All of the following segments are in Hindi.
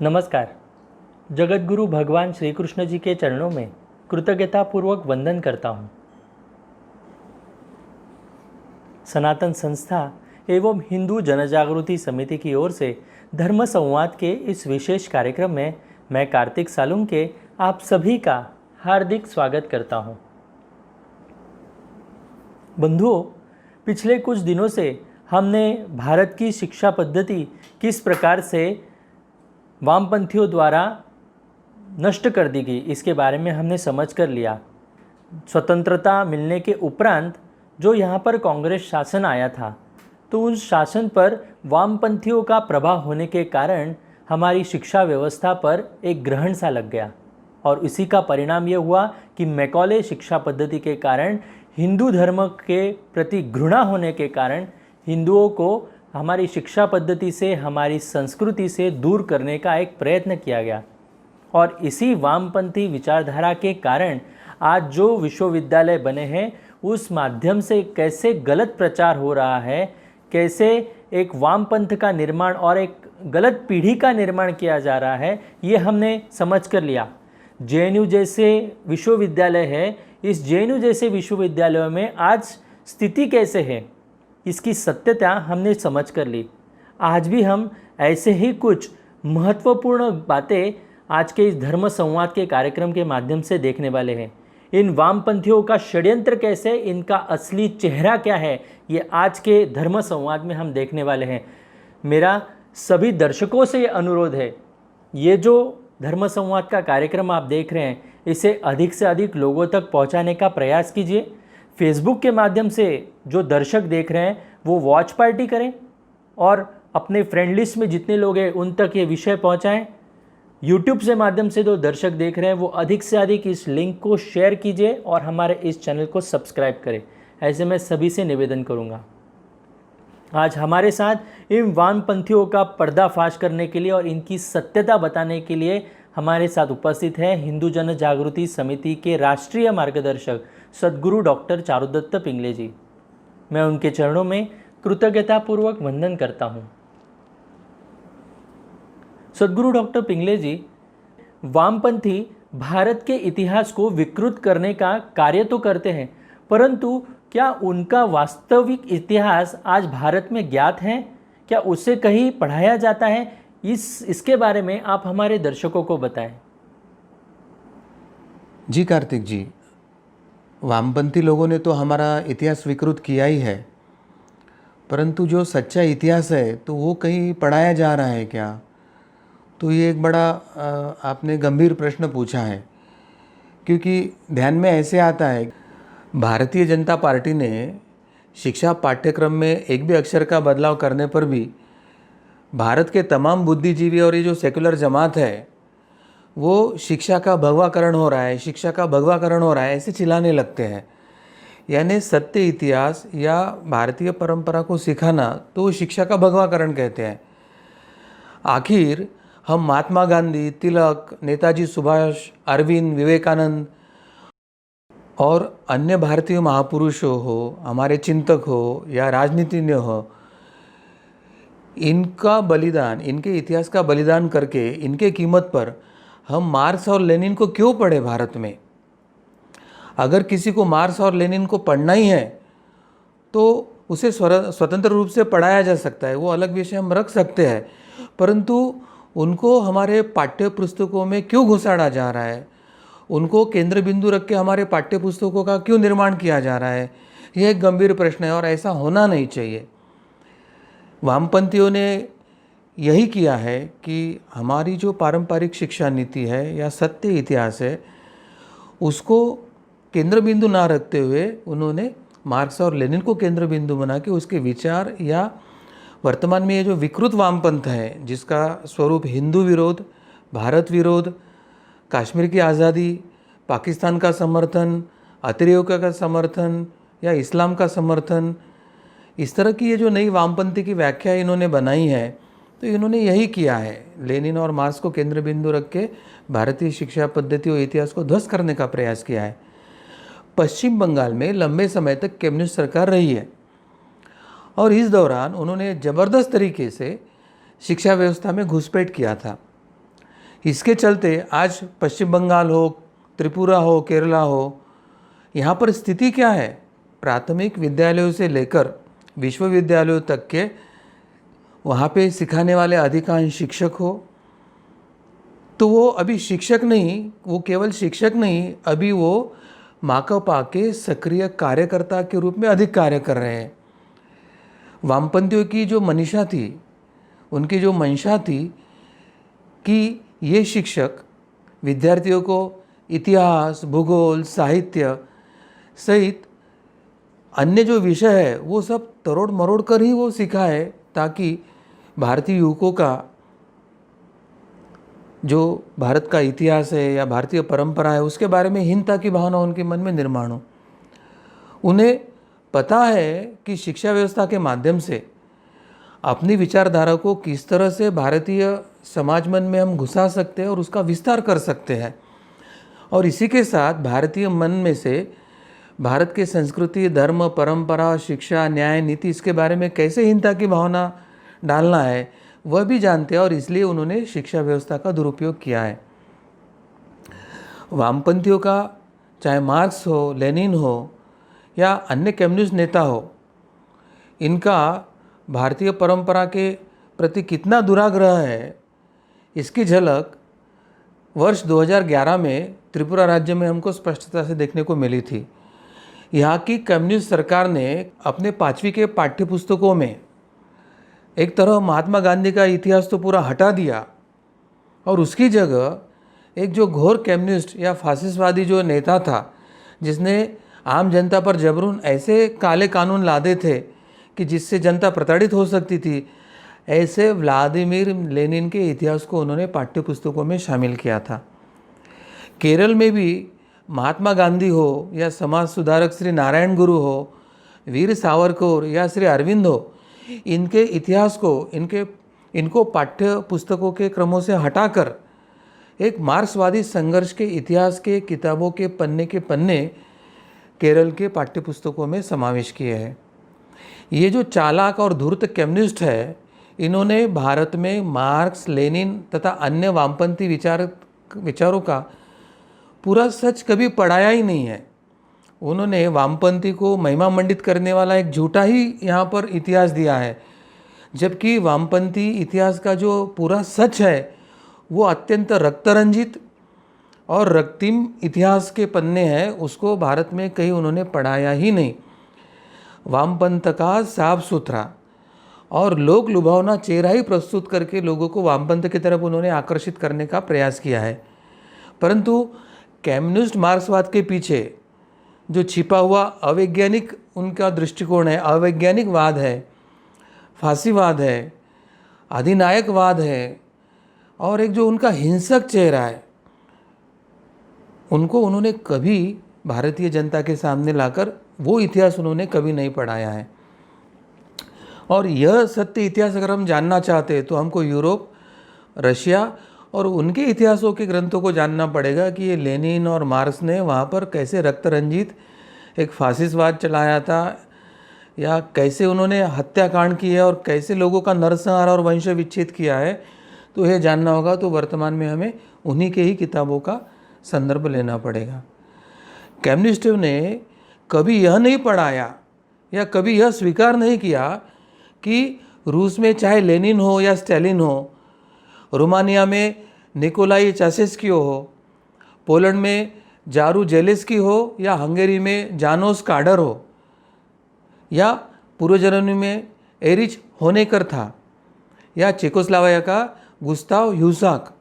नमस्कार। जगत गुरु भगवान श्री कृष्ण जी के चरणों में कृतज्ञतापूर्वक वंदन करता हूँ। सनातन संस्था एवं हिंदू जनजागृति समिति की ओर से धर्म संवाद के इस विशेष कार्यक्रम में मैं कार्तिक सालुंके आप सभी का हार्दिक स्वागत करता हूँ। बंधुओं, पिछले कुछ दिनों से हमने भारत की शिक्षा पद्धति किस प्रकार से वामपंथियों द्वारा नष्ट कर दी गई इसके बारे में हमने समझ कर लिया। स्वतंत्रता मिलने के उपरांत जो यहाँ पर कांग्रेस शासन आया था, तो उस शासन पर वामपंथियों का प्रभाव होने के कारण हमारी शिक्षा व्यवस्था पर एक ग्रहण सा लग गया और इसी का परिणाम ये हुआ कि मैकॉले शिक्षा पद्धति के कारण हिंदू धर्म के प्रति घृणा होने के कारण हिंदुओं को हमारी शिक्षा पद्धति से, हमारी संस्कृति से दूर करने का एक प्रयत्न किया गया। और इसी वामपंथी विचारधारा के कारण आज जो विश्वविद्यालय बने हैं उस माध्यम से कैसे गलत प्रचार हो रहा है, कैसे एक वामपंथ का निर्माण और एक गलत पीढ़ी का निर्माण किया जा रहा है, ये हमने समझ कर लिया। जेएनयू जैसे विश्वविद्यालय है, इस जेएनयू जैसे विश्वविद्यालयों में आज स्थिति कैसे है, इसकी सत्यता हमने समझ कर ली। आज भी हम ऐसे ही कुछ महत्वपूर्ण बातें आज के इस धर्म संवाद के कार्यक्रम के माध्यम से देखने वाले हैं। इन वामपंथियों का षड्यंत्र कैसे, इनका असली चेहरा क्या है, ये आज के धर्म संवाद में हम देखने वाले हैं। मेरा सभी दर्शकों से ये अनुरोध है, ये जो धर्म संवाद का कार्यक्रम आप देख रहे हैं, इसे अधिक से अधिक लोगों तक पहुंचाने का प्रयास कीजिए। फेसबुक के माध्यम से जो दर्शक देख रहे हैं वो वॉच पार्टी करें और अपने फ्रेंड लिस्ट में जितने लोग हैं उन तक ये विषय पहुंचाएं। यूट्यूब से माध्यम से जो दर्शक देख रहे हैं वो अधिक से अधिक इस लिंक को शेयर कीजिए और हमारे इस चैनल को सब्सक्राइब करें। ऐसे मैं सभी से निवेदन करूंगा। आज हमारे साथ इन वामपंथियों का पर्दाफाश करने के लिए और इनकी सत्यता बताने के लिए हमारे साथ उपस्थित है हिंदू जन जागृति समिति के राष्ट्रीय मार्गदर्शक सद्गुरु डॉक्टर चारुदत्त पिंगले जी। मैं उनके चरणों में कृतज्ञतापूर्वक वंदन करता हूँ। सद्गुरु डॉक्टर पिंगले जी, वामपंथी भारत के इतिहास को विकृत करने का कार्य तो करते हैं, परंतु क्या उनका वास्तविक इतिहास आज भारत में ज्ञात है? क्या उससे कहीं पढ़ाया जाता है? इसके बारे में आप हमारे दर्शकों को बताएं। जी कार्तिक जी, वामपंथी लोगों ने तो हमारा इतिहास विकृत किया ही है, परंतु जो सच्चा इतिहास है तो वो कहीं पढ़ाया जा रहा है क्या? तो ये एक बड़ा आपने गंभीर प्रश्न पूछा है, क्योंकि ध्यान में ऐसे आता है, भारतीय जनता पार्टी ने शिक्षा पाठ्यक्रम में एक भी अक्षर का बदलाव करने पर भी भारत के तमाम बुद्धिजीवी और ये जो सेकुलर जमात है वो शिक्षा का भगवाकरण हो रहा है, शिक्षा का भगवाकरण हो रहा है, ऐसे चिल्लाने लगते हैं। यानी सत्य इतिहास या भारतीय परंपरा को सिखाना तो शिक्षा का भगवाकरण कहते हैं। आखिर हम महात्मा गांधी, तिलक, नेताजी सुभाष, अरविंद, विवेकानंद और अन्य भारतीय महापुरुषों हो, हमारे चिंतक हो या राजनीतिज्ञ हो, इनका बलिदान, इनके इतिहास का बलिदान करके इनके कीमत पर हम मार्क्स और लेनिन को क्यों पढ़े भारत में? अगर किसी को मार्क्स और लेनिन को पढ़ना ही है तो उसे स्वतंत्र रूप से पढ़ाया जा सकता है, वो अलग विषय हम रख सकते हैं, परंतु उनको हमारे पाठ्य पुस्तकों में क्यों घुसाड़ा जा रहा है? उनको केंद्र बिंदु रख के हमारे पाठ्य पुस्तकों का क्यों निर्माण किया जा रहा है? यह एक गंभीर प्रश्न है और ऐसा होना नहीं चाहिए। वामपंथियों ने यही किया है कि हमारी जो पारंपरिक शिक्षा नीति है या सत्य इतिहास है उसको केंद्र बिंदु ना रखते हुए उन्होंने मार्क्स और लेनिन को केंद्र बिंदु बना के उसके विचार या वर्तमान में ये जो विकृत वामपंथ है जिसका स्वरूप हिंदू विरोध, भारत विरोध, कश्मीर की आज़ादी, पाकिस्तान का समर्थन, अतिरेक का समर्थन या इस्लाम का समर्थन, इस तरह की ये जो नई वामपंथी की व्याख्या इन्होंने बनाई है, तो इन्होंने यही किया है। लेनिन और मार्क्स को केंद्र बिंदु रख के भारतीय शिक्षा पद्धति और इतिहास को ध्वस्त करने का प्रयास किया है। पश्चिम बंगाल में लंबे समय तक कम्युनिस्ट सरकार रही है और इस दौरान उन्होंने ज़बरदस्त तरीके से शिक्षा व्यवस्था में घुसपैठ किया था। इसके चलते आज पश्चिम बंगाल हो, त्रिपुरा हो, केरला हो, यहाँ पर स्थिति क्या है? प्राथमिक विद्यालयों से लेकर विश्वविद्यालयों तक के वहाँ पे सिखाने वाले अधिकांश शिक्षक हो, तो वो अभी शिक्षक नहीं, वो केवल शिक्षक नहीं, अभी वो माकपा के सक्रिय कार्यकर्ता के रूप में अधिक कार्य कर रहे हैं। वामपंथियों की जो मनीषा थी, उनकी जो मंशा थी कि ये शिक्षक विद्यार्थियों को इतिहास, भूगोल, साहित्य सहित अन्य जो विषय है वो सब तरोड़ मरोड़ कर ही वो सिखाए, ताकि भारतीय युवकों का जो भारत का इतिहास है या भारतीय परंपरा है उसके बारे में हीनता की भावना उनके मन में निर्माण हो। उन्हें पता है कि शिक्षा व्यवस्था के माध्यम से अपनी विचारधारा को किस तरह से भारतीय समाज मन में हम घुसा सकते हैं और उसका विस्तार कर सकते हैं, और इसी के साथ भारतीय मन में से भारत के संस्कृति, धर्म, परंपरा, शिक्षा, न्याय, नीति इसके बारे में कैसे हीनता की भावना डालना है वह भी जानते हैं, और इसलिए उन्होंने शिक्षा व्यवस्था का दुरुपयोग किया है। वामपंथियों का चाहे मार्क्स हो, लेनिन हो या अन्य कम्युनिस्ट नेता हो, इनका भारतीय परंपरा के प्रति कितना दुराग्रह है इसकी झलक वर्ष 2011 में त्रिपुरा राज्य में हमको स्पष्टता से देखने को मिली थी। यहाँ की कम्युनिस्ट सरकार ने अपने 5वीं के पाठ्यपुस्तकों में एक तरह महात्मा गांधी का इतिहास तो पूरा हटा दिया, और उसकी जगह एक जो घोर कम्युनिस्ट या फासिस्टवादी जो नेता था, जिसने आम जनता पर जबरन ऐसे काले कानून लादे थे कि जिससे जनता प्रताड़ित हो सकती थी, ऐसे व्लादिमीर लेनिन के इतिहास को उन्होंने पाठ्यपुस्तकों में शामिल किया था। केरल में भी महात्मा गांधी हो या समाज सुधारक श्री नारायण गुरु हो, वीर सावरकर या श्री अरविंद हो, इनके इतिहास को इनको पाठ्य पुस्तकों के क्रमों से हटाकर एक मार्क्सवादी संघर्ष के इतिहास के किताबों के पन्ने केरल के पाठ्य पुस्तकों में समावेश किए हैं। ये जो चालाक और धूर्त कम्युनिस्ट है, इन्होंने भारत में मार्क्स, लेनिन तथा अन्य वामपंथी विचारों का पूरा सच कभी पढ़ाया ही नहीं है। उन्होंने वामपंथी को महिमा मंडित करने वाला एक झूठा ही यहाँ पर इतिहास दिया है, जबकि वामपंथी इतिहास का जो पूरा सच है वो अत्यंत रक्तरंजित और रक्तिम इतिहास के पन्ने हैं, उसको भारत में कहीं उन्होंने पढ़ाया ही नहीं। वामपंथ का साफ सुथरा और लोक लुभावना चेहरा ही प्रस्तुत करके लोगों को वामपंथ की तरफ उन्होंने आकर्षित करने का प्रयास किया है, परंतु कम्युनिस्ट मार्क्सवाद के पीछे जो छिपा हुआ अवैज्ञानिक उनका दृष्टिकोण है, अवैज्ञानिकवाद है, फांसीवाद है, अधिनायकवाद है, और एक जो उनका हिंसक चेहरा है, उनको उन्होंने कभी भारतीय जनता के सामने लाकर वो इतिहास उन्होंने कभी नहीं पढ़ाया है। और यह सत्य इतिहास अगर हम जानना चाहते हैं तो हमको यूरोप, रशिया और उनके इतिहासों के ग्रंथों को जानना पड़ेगा कि ये लेनिन और मार्क्स ने वहाँ पर कैसे रक्तरंजित एक फासिस्टवाद चलाया था, या कैसे उन्होंने हत्याकांड की है और कैसे लोगों का नरसंहार और वंश विच्छेद किया है। तो यह जानना होगा तो वर्तमान में हमें उन्हीं के ही किताबों का संदर्भ लेना पड़ेगा। कम्युनिस्टों ने कभी यह नहीं पढ़ाया या कभी यह स्वीकार नहीं किया कि रूस में चाहे लेनिन हो या स्टालिन हो, रोमानिया में निकोलाई चासेस्की हो, पोलैंड में जारू जेलेस्की हो या हंगेरी में जानोस काडर हो, या पूर्व जर्मनी में एरिच होनेकर था, या चेकोस्लोवाकिया का गुस्ताव ह्यूसाक,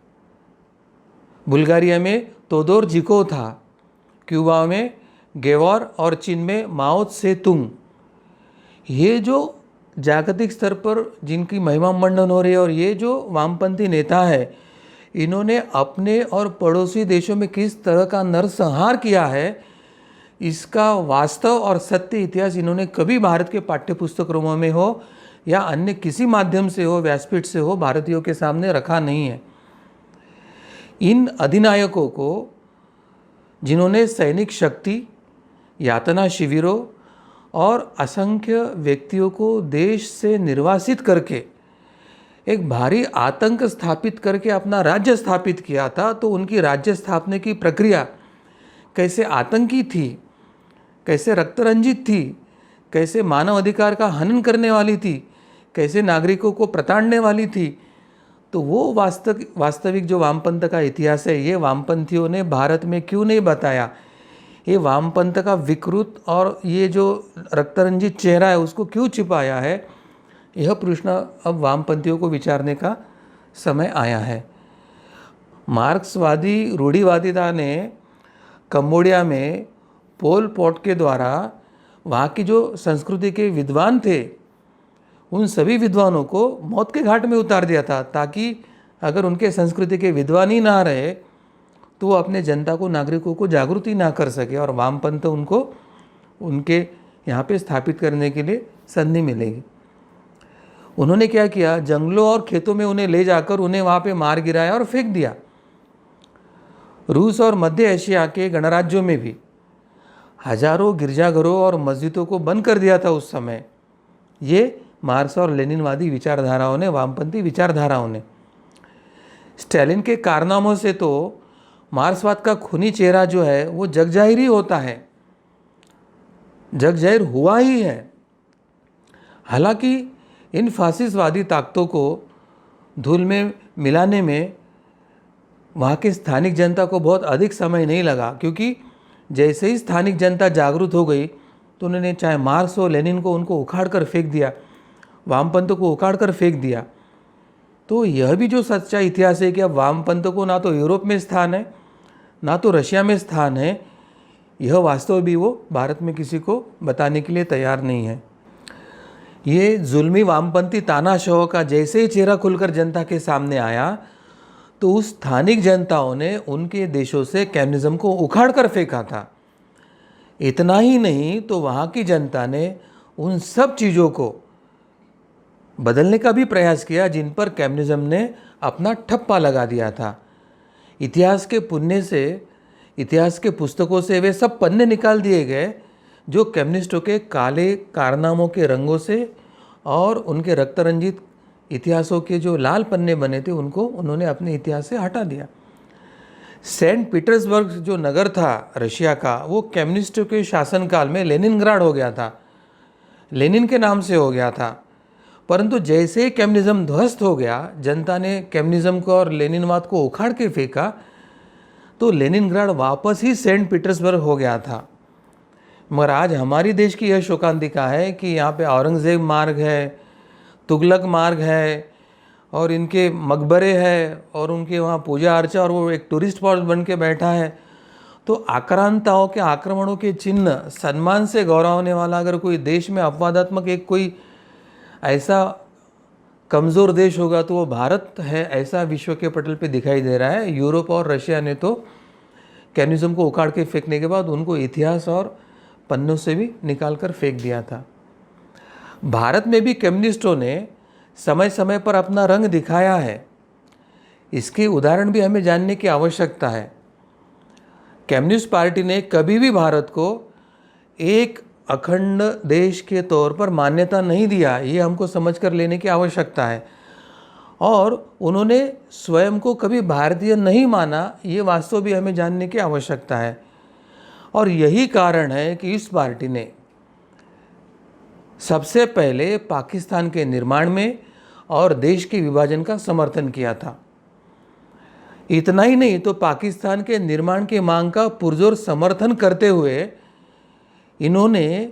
बुल्गारिया में तोदोर जिको था, क्यूबा में गेवार और चीन में माओ त्से तुंग। ये जो जागतिक स्तर पर जिनकी महिमा मंडन हो रही है, और ये जो वामपंथी नेता है, इन्होंने अपने और पड़ोसी देशों में किस तरह का नरसंहार किया है, इसका वास्तव और सत्य इतिहास इन्होंने कभी भारत के पाठ्यपुस्तकों में हो या अन्य किसी माध्यम से हो, व्यासपीठ से हो, भारतीयों के सामने रखा नहीं है। इन अधिनायकों को, जिन्होंने सैनिक शक्ति, यातना शिविरों और असंख्य व्यक्तियों को देश से निर्वासित करके एक भारी आतंक स्थापित करके अपना राज्य स्थापित किया था, तो उनकी राज्य स्थापना की प्रक्रिया कैसे आतंकी थी, कैसे रक्तरंजित थी, कैसे मानव अधिकार का हनन करने वाली थी, कैसे नागरिकों को प्रताड़ने वाली थी। तो वो वास्तविक जो वामपंथ का इतिहास है, ये वामपंथियों ने भारत में क्यों नहीं बताया? ये वामपंथ का विकृत और ये जो रक्तरंजित चेहरा है उसको क्यों छिपाया है? यह प्रश्न अब वामपंथियों को विचारने का समय आया है। मार्क्सवादी रूढ़िवादिता ने कंबोडिया में पोल पॉट के द्वारा वहाँ की जो संस्कृति के विद्वान थे, उन सभी विद्वानों को मौत के घाट में उतार दिया था, ताकि अगर उनके संस्कृति के विद्वान ही ना रहे तो वो अपने जनता को, नागरिकों को जागरूक ही ना कर सके और वामपंथ उनको उनके यहाँ पे स्थापित करने के लिए संधि मिलेगी। उन्होंने क्या किया? जंगलों और खेतों में उन्हें ले जाकर उन्हें वहाँ पे मार गिराया और फेंक दिया। रूस और मध्य एशिया के गणराज्यों में भी हजारों गिरजाघरों और मस्जिदों को बंद कर दिया था उस समय। ये मार्क्स और लेनिनवादी विचारधाराओं ने, वामपंथी विचारधाराओं ने। स्टालिन के कारनामों से तो मार्क्सवाद का खूनी चेहरा जो है वो जगजाहिर ही होता है, जगजाहिर हुआ ही है। हालांकि इन फासिस्टवादी ताकतों को धूल में मिलाने में वहाँ की स्थानिक जनता को बहुत अधिक समय नहीं लगा, क्योंकि जैसे ही स्थानिक जनता जागरूक हो गई तो उन्होंने चाहे मार्क्स और लेनिन को उनको उखाड़ कर फेंक दिया, वामपंथ को उखाड़ कर फेंक दिया। तो यह भी जो सच्चा इतिहास है कि अब वामपंथ को ना तो यूरोप में स्थान है, ना तो रशिया में स्थान है, यह वास्तव भी वो भारत में किसी को बताने के लिए तैयार नहीं है। ये जुल्मी वामपंथी तानाशाह का जैसे ही चेहरा खुलकर जनता के सामने आया तो उस स्थानिक जनताओं ने उनके देशों से कम्युनिज्म को उखाड़ कर फेंका था। इतना ही नहीं तो वहाँ की जनता ने उन सब चीज़ों को बदलने का भी प्रयास किया जिन पर कम्युनिज्म ने अपना ठप्पा लगा दिया था। इतिहास के पुन्ने से, इतिहास के पुस्तकों से वे सब पन्ने निकाल दिए गए जो कम्युनिस्टों के काले कारनामों के रंगों से और उनके रक्तरंजित इतिहासों के जो लाल पन्ने बने थे उनको उन्होंने अपने इतिहास से हटा दिया। सेंट पीटर्सबर्ग जो नगर था रशिया का, वो कम्युनिस्टों के शासनकाल में लेनिनग्राड हो गया था, लेनिन के नाम से हो गया था। परंतु जैसे ही कम्युनिज्म ध्वस्त हो गया, जनता ने कम्युनिज्म को और लेनिनवाद को उखाड़ के फेंका, तो लेनिनग्राड वापस ही सेंट पीटर्सबर्ग हो गया था। मगर आज हमारी देश की यह शोकांतिका है कि यहाँ पे औरंगजेब मार्ग है, तुगलक मार्ग है और इनके मकबरे हैं और उनके वहाँ पूजा अर्चा, और वो एक टूरिस्ट स्पॉट बन के बैठा है। तो आक्रांताओं के आक्रमणों के चिन्ह, सम्मान से गौरवने वाला अगर कोई देश में अपवादात्मक एक कोई ऐसा कमज़ोर देश होगा तो वो भारत है, ऐसा विश्व के पटल पे दिखाई दे रहा है। यूरोप और रशिया ने तो कम्युनिज्म को उखाड़ के फेंकने के बाद उनको इतिहास और पन्नों से भी निकाल कर फेंक दिया था। भारत में भी कम्युनिस्टों ने समय समय पर अपना रंग दिखाया है। इसके उदाहरण भी हमें जानने की आवश्यकता है। कम्युनिस्ट पार्टी ने कभी भी भारत को एक अखंड देश के तौर पर मान्यता नहीं दिया, ये हमको समझकर लेने की आवश्यकता है। और उन्होंने स्वयं को कभी भारतीय नहीं माना, ये वास्तव भी हमें जानने की आवश्यकता है। और यही कारण है कि इस पार्टी ने सबसे पहले पाकिस्तान के निर्माण में और देश के विभाजन का समर्थन किया था। इतना ही नहीं तो पाकिस्तान के निर्माण की मांग का पुरजोर समर्थन करते हुए इन्होंने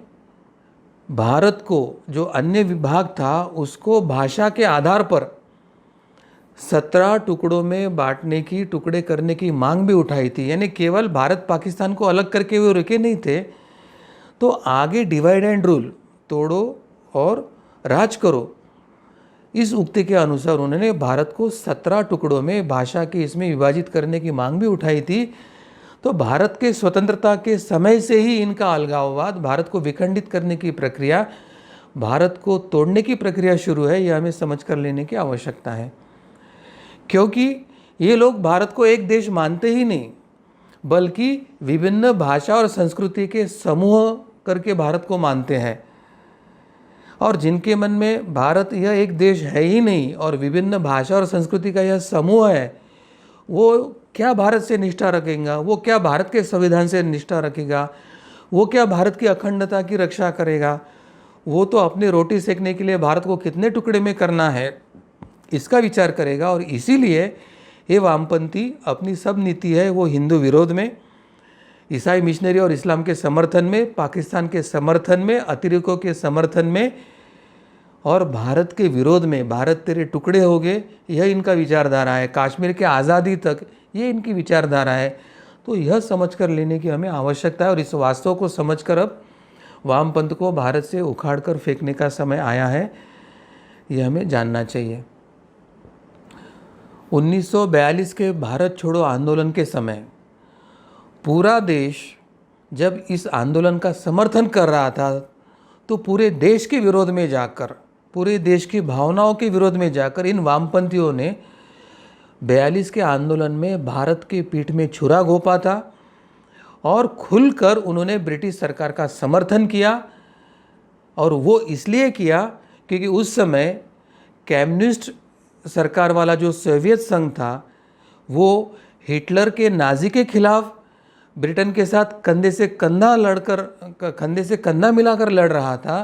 भारत को, जो अन्य विभाग था, उसको भाषा के आधार पर 17 टुकड़ों में बांटने की, टुकड़े करने की मांग भी उठाई थी। यानी केवल भारत पाकिस्तान को अलग करके वो रुके नहीं थे, तो आगे डिवाइड एंड रूल, तोड़ो और राज करो, इस उक्ति के अनुसार उन्होंने भारत को 17 टुकड़ों में भाषा के इसमें विभाजित करने की मांग भी उठाई थी। तो भारत के स्वतंत्रता के समय से ही इनका अलगाववाद, भारत को विखंडित करने की प्रक्रिया, भारत को तोड़ने की प्रक्रिया शुरू है, यह हमें समझ कर लेने की आवश्यकता है। क्योंकि ये लोग भारत को एक देश मानते ही नहीं, बल्कि विभिन्न भाषा और संस्कृति के समूह करके भारत को मानते हैं। और जिनके मन में भारत यह एक देश है ही नहीं और विभिन्न भाषा और संस्कृति का यह समूह है, वो क्या भारत से निष्ठा रखेगा, वो क्या भारत के संविधान से निष्ठा रखेगा, वो क्या भारत की अखंडता की रक्षा करेगा, वो तो अपनी रोटी सेकने के लिए भारत को कितने टुकड़े में करना है इसका विचार करेगा। और इसीलिए ये वामपंथी अपनी सब नीति है वो हिंदू विरोध में, ईसाई मिशनरी और इस्लाम के समर्थन में, पाकिस्तान के समर्थन में, अतिरेकों के समर्थन में और भारत के विरोध में। भारत तेरे टुकड़े हो गए, यह इनका विचारधारा है। कश्मीर के आज़ादी तक ये इनकी विचारधारा है। तो यह समझकर लेने की हमें आवश्यकता है और इस वास्तव को समझकर अब वामपंथ को भारत से उखाड़ कर फेंकने का समय आया है, यह हमें जानना चाहिए। 1942 के भारत छोड़ो आंदोलन के समय पूरा देश जब इस आंदोलन का समर्थन कर रहा था तो पूरे देश के विरोध में जाकर, पूरे देश की भावनाओं के विरोध में जाकर इन वामपंथियों ने 42 के आंदोलन में भारत के पीठ में छुरा घोंपा था और खुलकर उन्होंने ब्रिटिश सरकार का समर्थन किया। और वो इसलिए किया क्योंकि उस समय कम्युनिस्ट सरकार वाला जो सोवियत संघ था वो हिटलर के नाजी के खिलाफ ब्रिटेन के साथ कंधे से कंधा मिलाकर लड़ रहा था।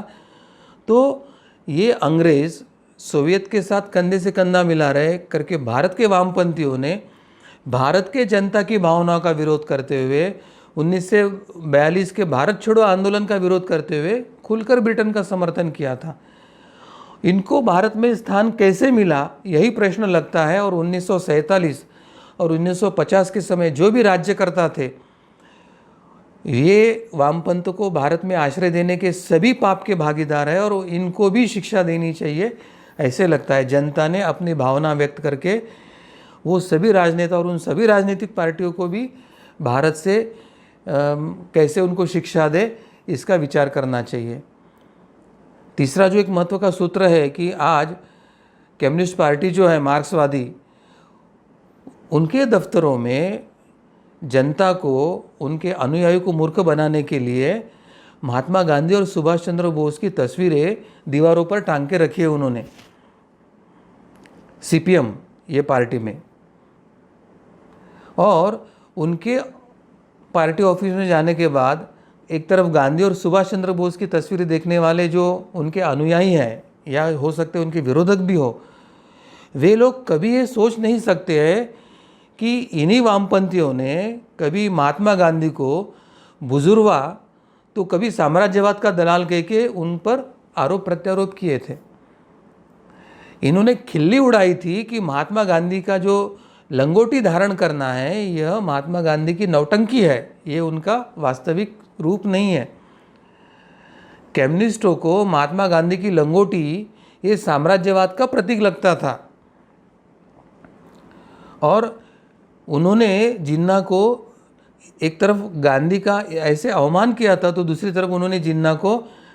तो ये अंग्रेज़ सोवियत के साथ कंधे से कंधा मिला रहे करके भारत के वामपंथियों ने भारत के जनता की भावनाओं का विरोध करते हुए 1942 के भारत छोड़ो आंदोलन का विरोध करते हुए खुलकर ब्रिटेन का समर्थन किया था। इनको भारत में स्थान कैसे मिला यही प्रश्न लगता है। और 1947 और 1950 के समय जो भी राज्यकर्ता थे ये वामपंथ को भारत में आश्रय देने के सभी पाप के भागीदार है और इनको भी शिक्षा देनी चाहिए ऐसे लगता है। जनता ने अपनी भावना व्यक्त करके वो सभी राजनेता और उन सभी राजनीतिक पार्टियों को भी भारत से कैसे उनको शिक्षा दे इसका विचार करना चाहिए। तीसरा जो एक महत्व का सूत्र है कि आज कम्युनिस्ट पार्टी जो है मार्क्सवादी, उनके दफ्तरों में जनता को, उनके अनुयायियों को मूर्ख बनाने के लिए महात्मा गांधी और सुभाष चंद्र बोस की तस्वीरें दीवारों पर टांग के रखी है उन्होंने, सीपीएम ये पार्टी में। और उनके पार्टी ऑफिस में जाने के बाद एक तरफ गांधी और सुभाष चंद्र बोस की तस्वीरें देखने वाले जो उनके अनुयायी हैं या हो सकते उनके विरोधक भी हो, वे लोग कभी ये सोच नहीं सकते हैं कि इन्हीं वामपंथियों ने कभी महात्मा गांधी को बुजुर्वा तो कभी साम्राज्यवाद का दलाल कह के उन पर आरोप प्रत्यारोप किए थे। इन्होंने खिल्ली उड़ाई थी कि महात्मा गांधी का जो लंगोटी धारण करना है यह महात्मा गांधी की नौटंकी है, ये उनका वास्तविक रूप नहीं है। कम्युनिस्टों को महात्मा गांधी की लंगोटी ये साम्राज्यवाद का प्रतीक लगता था और उन्होंने जिन्ना को एक तरफ गांधी का ऐसे अवमान किया था तो दूसरी तरफ उन्होंने जिन्ना को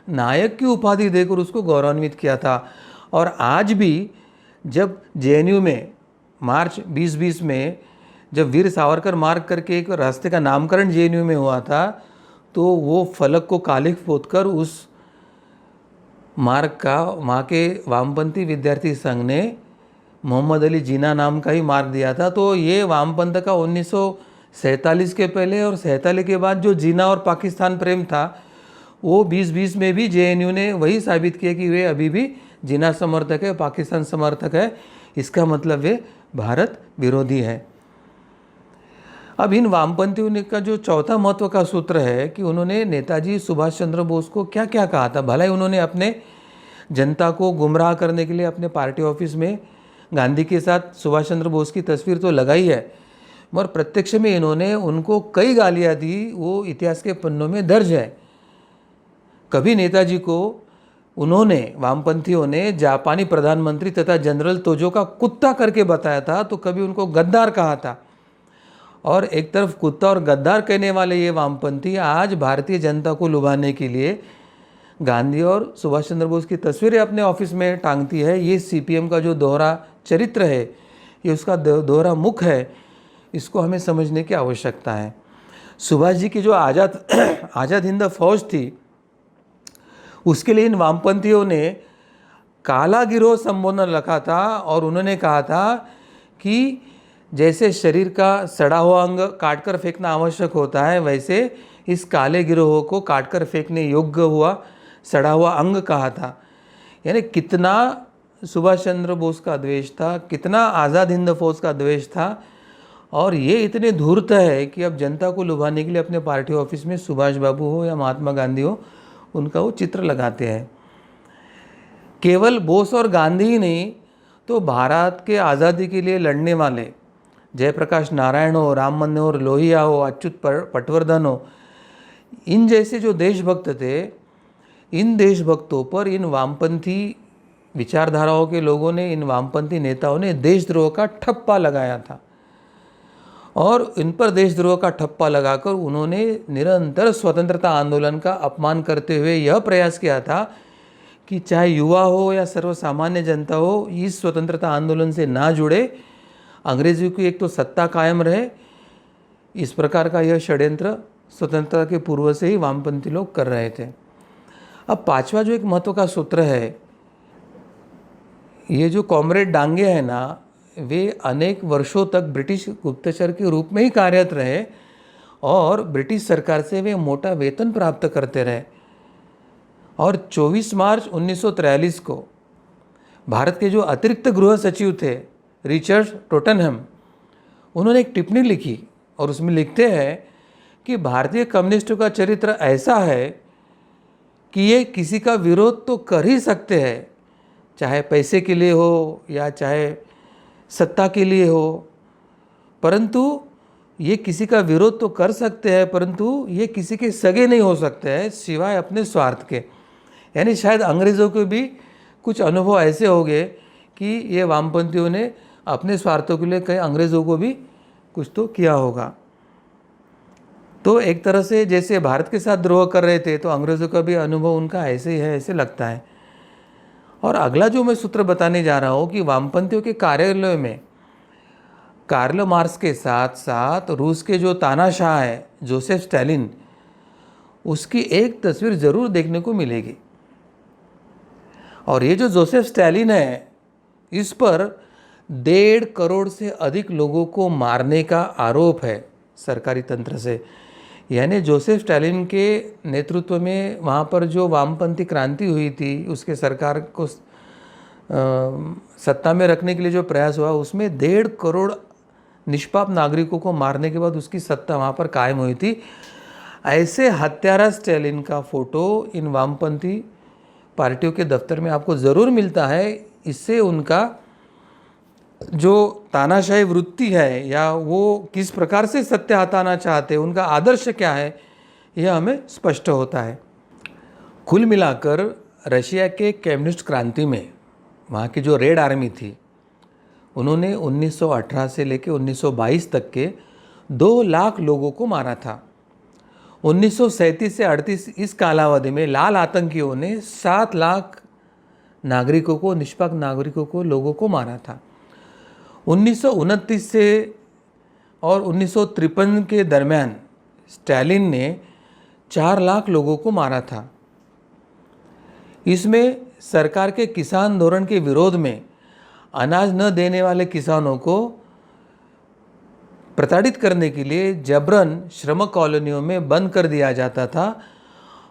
नायक की उपाधि देकर उसको गौरवान्वित किया था। और आज भी जब जेएनयू में मार्च 2020 में जब वीर सावरकर मार्ग करके एक रास्ते का नामकरण जेएनयू में हुआ था तो वो फलक को कालिख पोतकर उस मार्ग का वहाँ के वामपंथी विद्यार्थी संघ ने मोहम्मद अली जिन्ना नाम का ही मार्ग दिया था। तो ये वामपंथ का 1947 के पहले और 47 के बाद जो जिन्ना और पाकिस्तान प्रेम था वो 2020 में भी जेएनयू ने वही साबित किया कि वे अभी भी जिन्ना समर्थक है, पाकिस्तान समर्थक है। इसका मतलब वे भारत विरोधी है। अब इन वामपंथियों का जो चौथा महत्व का सूत्र है कि उन्होंने नेताजी सुभाष चंद्र बोस को क्या क्या कहा था। भला ही उन्होंने अपने जनता को गुमराह करने के लिए अपने पार्टी ऑफिस में गांधी के साथ सुभाष चंद्र बोस की तस्वीर तो लगाई है, मगर प्रत्यक्ष में इन्होंने उनको कई गालियाँ दी, वो इतिहास के पन्नों में दर्ज है। कभी नेताजी को उन्होंने, वामपंथियों ने जापानी प्रधानमंत्री तथा जनरल तोजो का कुत्ता करके बताया था, तो कभी उनको गद्दार कहा था। और एक तरफ कुत्ता और गद्दार कहने वाले ये वामपंथी आज भारतीय जनता को लुभाने के लिए गांधी और सुभाष चंद्र बोस की तस्वीरें अपने ऑफिस में टांगती है। ये सीपीएम का जो दोहरा चरित्र है, ये उसका दोहरा मुख है, इसको हमें समझने की आवश्यकता है। सुभाष जी की जो आज़ाद हिंद फौज थी उसके लिए इन वामपंथियों ने काला गिरोह संबोधन रखा था और उन्होंने कहा था कि जैसे शरीर का सड़ा हुआ अंग काटकर फेंकना आवश्यक होता है, वैसे इस काले गिरोह को काटकर फेंकने योग्य हुआ सड़ा हुआ अंग कहा था। यानी कितना सुभाष चंद्र बोस का द्वेष था, कितना आज़ाद हिंद फौज का द्वेष था। और ये इतने धूर्त है कि अब जनता को लुभाने के लिए अपने पार्टी ऑफिस में सुभाष बाबू हो या महात्मा गांधी हो, उनका वो चित्र लगाते हैं। केवल बोस और गांधी ही नहीं, तो भारत के आज़ादी के लिए लड़ने वाले जयप्रकाश नारायण हो, राम मनोहर लोहिया हो, अच्युत पटवर्धन हो, इन जैसे जो देशभक्त थे, इन देशभक्तों पर इन वामपंथी विचारधाराओं के लोगों ने, इन वामपंथी नेताओं ने देशद्रोह का ठप्पा लगाया था। और इन पर देशद्रोह का ठप्पा लगाकर उन्होंने निरंतर स्वतंत्रता आंदोलन का अपमान करते हुए यह प्रयास किया था कि चाहे युवा हो या सर्वसामान्य जनता हो, इस स्वतंत्रता आंदोलन से ना जुड़े, अंग्रेज़ों की एक तो सत्ता कायम रहे। इस प्रकार का यह षड्यंत्र स्वतंत्रता के पूर्व से ही वामपंथी लोग कर रहे थे। अब पांचवा जो एक महत्व का सूत्र है, ये जो कॉमरेड डांगे हैं ना, वे अनेक वर्षों तक ब्रिटिश गुप्तचर के रूप में ही कार्यरत रहे और ब्रिटिश सरकार से वे मोटा वेतन प्राप्त करते रहे। और 24 मार्च 1943 को भारत के जो अतिरिक्त गृह सचिव थे रिचर्ड टोटनहम, उन्होंने एक टिप्पणी लिखी और उसमें लिखते हैं कि भारतीय कम्युनिस्टों का चरित्र ऐसा है कि ये किसी का विरोध तो कर ही सकते हैं, चाहे पैसे के लिए हो या चाहे सत्ता के लिए हो, परंतु ये किसी का विरोध तो कर सकते हैं, परंतु ये किसी के सगे नहीं हो सकते हैं सिवाय अपने स्वार्थ के। यानी शायद अंग्रेज़ों के भी कुछ अनुभव ऐसे हो गए कि ये वामपंथियों ने अपने स्वार्थों के लिए कई अंग्रेज़ों को भी कुछ तो किया होगा। तो एक तरह से जैसे भारत के साथ द्रोह कर रहे थे, तो अंग्रेज़ों का भी अनुभव उनका ऐसे ही है, ऐसे लगता है। और अगला जो मैं सूत्र बताने जा रहा हूँ कि वामपंथियों के कार्यालय में कार्ल मार्क्स के साथ साथ रूस के जो तानाशाह है जोसेफ स्टालिन, उसकी एक तस्वीर ज़रूर देखने को मिलेगी। और ये जो जोसेफ स्टालिन है, इस पर 1.5 करोड़ से अधिक लोगों को मारने का आरोप है सरकारी तंत्र से। यानी जोसेफ स्टालिन के नेतृत्व में वहाँ पर जो वामपंथी क्रांति हुई थी, उसके सरकार को सत्ता में रखने के लिए जो प्रयास हुआ, उसमें 1.5 करोड़ निष्पाप नागरिकों को मारने के बाद उसकी सत्ता वहाँ पर कायम हुई थी। ऐसे हत्यारा स्टालिन का फ़ोटो इन वामपंथी पार्टियों के दफ्तर में आपको ज़रूर मिलता है। इससे उनका जो तानाशाही वृत्ति है या वो किस प्रकार से सत्य हटाना चाहते हैं, उनका आदर्श क्या है, यह हमें स्पष्ट होता है। कुल मिलाकर रशिया के कम्युनिस्ट क्रांति में वहाँ की जो रेड आर्मी थी, उन्होंने 1918 से लेकर 1922 तक के 2 लाख लोगों को मारा था। 1937 से 38 इस कालावधि में लाल आतंकियों ने 7 लाख नागरिकों को, निष्पक्ष नागरिकों को, लोगों को मारा था। 1929 से और 1953 के दरमियान स्टालिन ने 4 लाख लोगों को मारा था। इसमें सरकार के किसान धोरण के विरोध में अनाज न देने वाले किसानों को प्रताड़ित करने के लिए जबरन श्रम कॉलोनियों में बंद कर दिया जाता था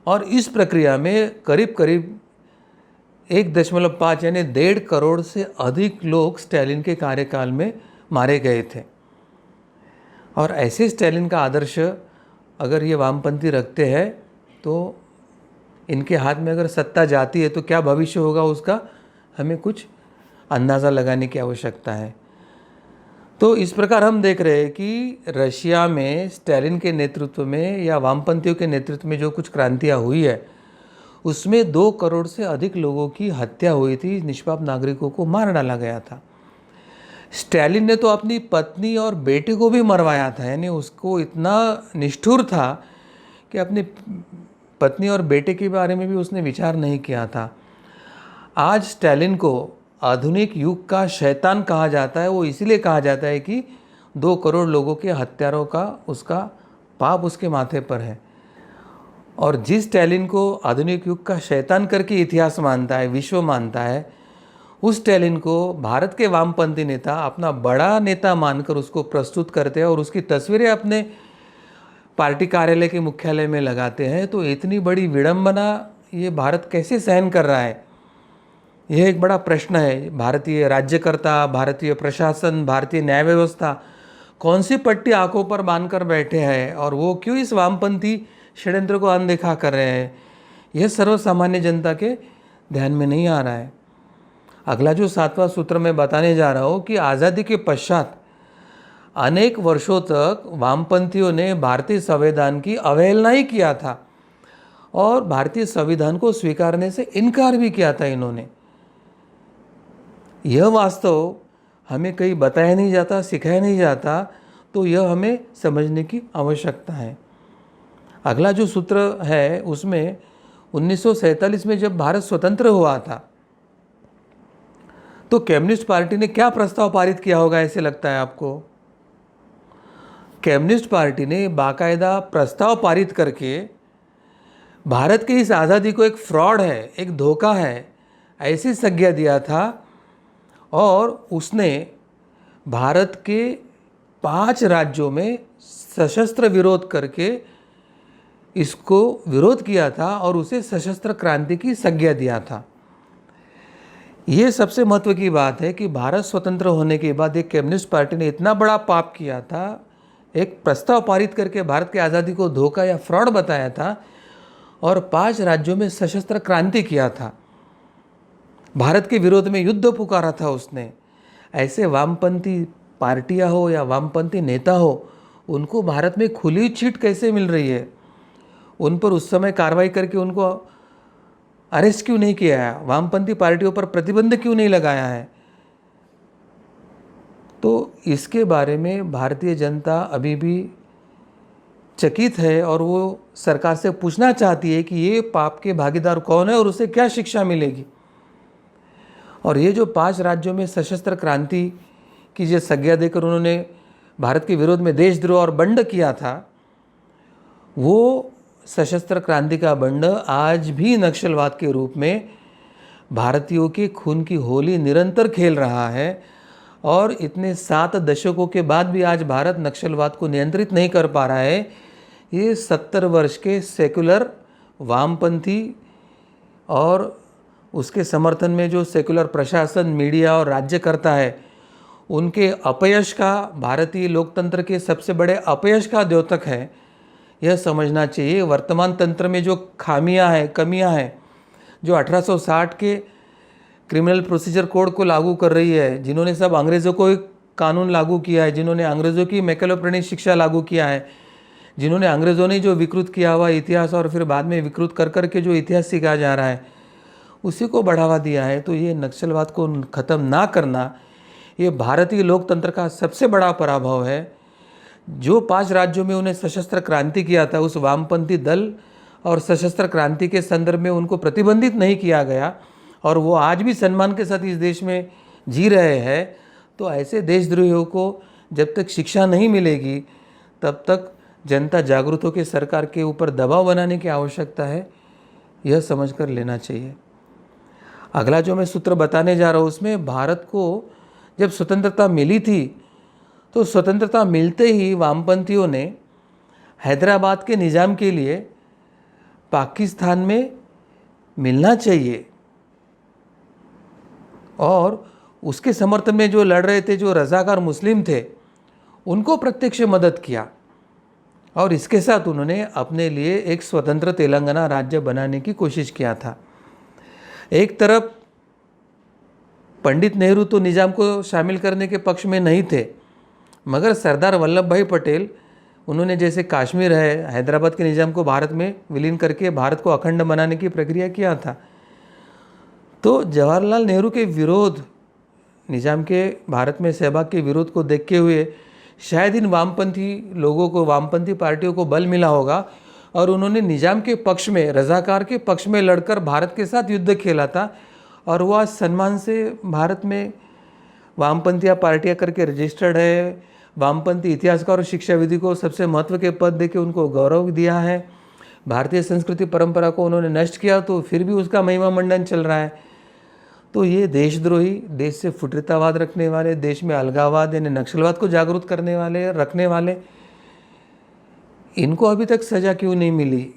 और इस प्रक्रिया में करीब करीब 1.5 यानी 1.5 करोड़ से अधिक लोग स्टालिन के कार्यकाल में मारे गए थे। और ऐसे स्टालिन का आदर्श अगर ये वामपंथी रखते हैं तो इनके हाथ में अगर सत्ता जाती है तो क्या भविष्य होगा उसका हमें कुछ अंदाज़ा लगाने की आवश्यकता है। तो इस प्रकार हम देख रहे हैं कि रशिया में स्टालिन के नेतृत्व में या वामपंथियों के नेतृत्व में जो कुछ क्रांतियाँ हुई है उसमें 2 करोड़ से अधिक लोगों की हत्या हुई थी, निष्पाप नागरिकों को मार डाला गया था। स्टालिन ने तो अपनी पत्नी और बेटे को भी मरवाया था, यानी उसको इतना निष्ठुर था कि अपनी पत्नी और बेटे के बारे में भी उसने विचार नहीं किया था। आज स्टालिन को आधुनिक युग का शैतान कहा जाता है। वो इसीलिए कहा जाता है कि 2 करोड़ लोगों के हत्यारों का उसका पाप उसके माथे पर है। और जिस स्टालिन को आधुनिक युग का शैतान करके इतिहास मानता है, विश्व मानता है, उस स्टालिन को भारत के वामपंथी नेता अपना बड़ा नेता मानकर उसको प्रस्तुत करते हैं और उसकी तस्वीरें अपने पार्टी कार्यालय के मुख्यालय में लगाते हैं। तो इतनी बड़ी विडंबना ये भारत कैसे सहन कर रहा है, यह एक बड़ा प्रश्न है। भारतीय राज्यकर्ता, भारतीय प्रशासन, भारतीय न्याय व्यवस्था कौन सी पट्टी आंखों पर बांधकर बैठे हैं और वो क्यों इस वामपंथी षड्यंत्र को अनदेखा कर रहे हैं, यह सर्वसामान्य जनता के ध्यान में नहीं आ रहा है। अगला जो 7वां सूत्र मैं बताने जा रहा हूँ कि आज़ादी के पश्चात अनेक वर्षों तक वामपंथियों ने भारतीय संविधान की अवहेलना ही किया था और भारतीय संविधान को स्वीकारने से इनकार भी किया था इन्होंने। यह वास्तव हमें कहीं बताया नहीं जाता, सिखाया नहीं जाता, तो यह हमें समझने की आवश्यकता है। अगला जो सूत्र है उसमें 1947 में जब भारत स्वतंत्र हुआ था तो कम्युनिस्ट पार्टी ने क्या प्रस्ताव पारित किया होगा ऐसे लगता है आपको? कम्युनिस्ट पार्टी ने बाकायदा प्रस्ताव पारित करके भारत की इस आज़ादी को एक फ्रॉड है, एक धोखा है, ऐसी संज्ञा दिया था और उसने भारत के 5 राज्यों में सशस्त्र विरोध करके इसको विरोध किया था और उसे सशस्त्र क्रांति की संज्ञा दिया था। ये सबसे महत्व की बात है कि भारत स्वतंत्र होने के बाद एक कम्युनिस्ट पार्टी ने इतना बड़ा पाप किया था, एक प्रस्ताव पारित करके भारत की आज़ादी को धोखा या फ्रॉड बताया था और 5 राज्यों में सशस्त्र क्रांति किया था, भारत के विरोध में युद्ध पुकारा था उसने। ऐसे वामपंथी पार्टियां हो या वामपंथी नेता हो, उनको भारत में खुली छीट कैसे मिल रही है? उन पर उस समय कार्रवाई करके उनको अरेस्ट क्यों नहीं किया है? वामपंथी पार्टियों पर प्रतिबंध क्यों नहीं लगाया है? तो इसके बारे में भारतीय जनता अभी भी चकित है और वो सरकार से पूछना चाहती है कि ये पाप के भागीदार कौन है और उसे क्या शिक्षा मिलेगी। और ये जो 5 राज्यों में सशस्त्र क्रांति की जो संज्ञा देकर उन्होंने भारत के विरोध में देशद्रोह और बंड किया था, वो सशस्त्र क्रांति का बंड आज भी नक्सलवाद के रूप में भारतीयों के खून की होली निरंतर खेल रहा है। और इतने 7 दशकों के बाद भी आज भारत नक्सलवाद को नियंत्रित नहीं कर पा रहा है। ये 70 वर्ष के सेकुलर वामपंथी और उसके समर्थन में जो सेकुलर प्रशासन, मीडिया और राज्यकर्ता है, उनके अपयश का, भारतीय लोकतंत्र के सबसे बड़े अपयश का द्योतक है। यह समझना चाहिए वर्तमान तंत्र में जो खामियां हैं, कमियां हैं, जो 1860 के क्रिमिनल प्रोसीजर कोड को लागू कर रही है, जिन्होंने सब अंग्रेज़ों को एक कानून लागू किया है, जिन्होंने अंग्रेज़ों की मैकेलोप्रेनिक शिक्षा लागू किया है, जिन्होंने अंग्रेज़ों ने जो विकृत किया हुआ इतिहास और फिर बाद में विकृत कर कर के जो इतिहास सिखाया जा रहा है उसी को बढ़ावा दिया है। तो ये नक्सलवाद को ख़त्म ना करना, ये भारतीय लोकतंत्र का सबसे बड़ा पराभव है। जो 5 राज्यों में उन्हें सशस्त्र क्रांति किया था, उस वामपंथी दल और सशस्त्र क्रांति के संदर्भ में उनको प्रतिबंधित नहीं किया गया और वो आज भी सम्मान के साथ इस देश में जी रहे हैं। तो ऐसे देशद्रोहियों को जब तक शिक्षा नहीं मिलेगी तब तक जनता जागरूक होकर सरकार के ऊपर दबाव बनाने की आवश्यकता है, यह समझ कर लेना चाहिए। अगला जो मैं सूत्र बताने जा रहा हूँ उसमें भारत को जब स्वतंत्रता मिली थी तो स्वतंत्रता मिलते ही वामपंथियों ने हैदराबाद के निज़ाम के लिए पाकिस्तान में मिलना चाहिए और उसके समर्थन में जो लड़ रहे थे, जो रज़ाकार मुस्लिम थे, उनको प्रत्यक्ष मदद किया और इसके साथ उन्होंने अपने लिए एक स्वतंत्र तेलंगाना राज्य बनाने की कोशिश किया था। एक तरफ पंडित नेहरू तो निज़ाम को शामिल करने के पक्ष में नहीं थे, मगर सरदार वल्लभ भाई पटेल, उन्होंने जैसे कश्मीर है, हैदराबाद के निज़ाम को भारत में विलीन करके भारत को अखंड बनाने की प्रक्रिया किया था। तो जवाहरलाल नेहरू के विरोध, निज़ाम के भारत में सहभाग के विरोध को देखते हुए शायद इन वामपंथी लोगों को, वामपंथी पार्टियों को बल मिला होगा और उन्होंने निज़ाम के पक्ष में, रज़ाकार के पक्ष में लड़कर भारत के साथ युद्ध खेला था और वह आज सम्मान से भारत में वामपंथी पार्टियां करके रजिस्टर्ड है। वामपंथी इतिहासकार और शिक्षाविदी को सबसे महत्व के पद देके उनको गौरव दिया है। भारतीय संस्कृति परंपरा को उन्होंने नष्ट किया, तो फिर भी उसका महिमा मंडन चल रहा है। तो ये देशद्रोही, देश से फुटरितावाद रखने वाले, देश में अलगाववाद यानी नक्सलवाद को जागरूक करने वाले, रखने वाले, इनको अभी तक सज़ा क्यों नहीं मिली?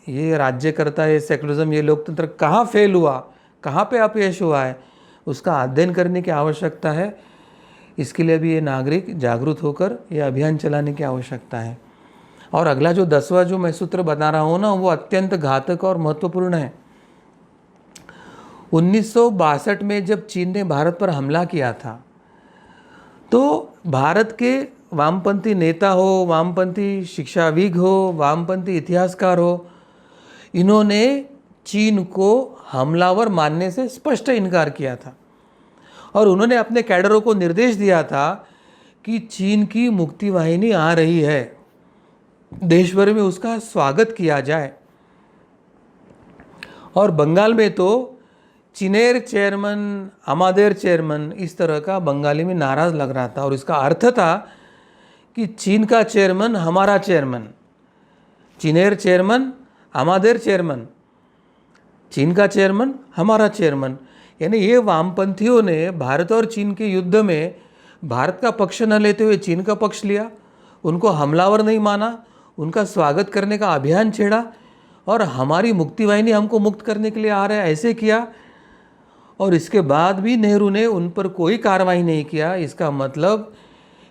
ये राज्यकर्ता, ये सेकुलरिज्म, ये लोकतंत्र कहाँ फेल हुआ, कहाँ पे अपयश हुआ है, उसका अध्ययन करने की आवश्यकता है। इसके लिए अभी ये नागरिक जागरूक होकर ये अभियान चलाने की आवश्यकता है। और अगला जो 10वां जो मैं सूत्र बता रहा हूँ ना, वो अत्यंत घातक और महत्वपूर्ण है। 1962 में जब चीन ने भारत पर हमला किया था, तो भारत के वामपंथी नेता हो, वामपंथी शिक्षाविद हो, वामपंथी इतिहासकार हो, इन्होंने चीन को हमलावर मानने से स्पष्ट इनकार किया था। और उन्होंने अपने कैडरों को निर्देश दिया था कि चीन की मुक्ति वाहिनी आ रही है, देश भर में उसका स्वागत किया जाए। और बंगाल में तो चिनेर चेयरमैन, अमादेर चेयरमैन, इस तरह का बंगाली में नाराज़ लग रहा था। और इसका अर्थ था कि चीन का चेयरमैन हमारा चेयरमैन, चिनेर चेयरमैन, अमादेर चेयरमैन, चीन का चेयरमैन हमारा चेयरमैन। यानी ये वामपंथियों ने भारत और चीन के युद्ध में भारत का पक्ष न लेते हुए चीन का पक्ष लिया, उनको हमलावर नहीं माना, उनका स्वागत करने का अभियान छेड़ा, और हमारी मुक्ति वाहिनी हमको मुक्त करने के लिए आ रहे हैं ऐसे किया। और इसके बाद भी नेहरू ने उन पर कोई कार्रवाई नहीं किया। इसका मतलब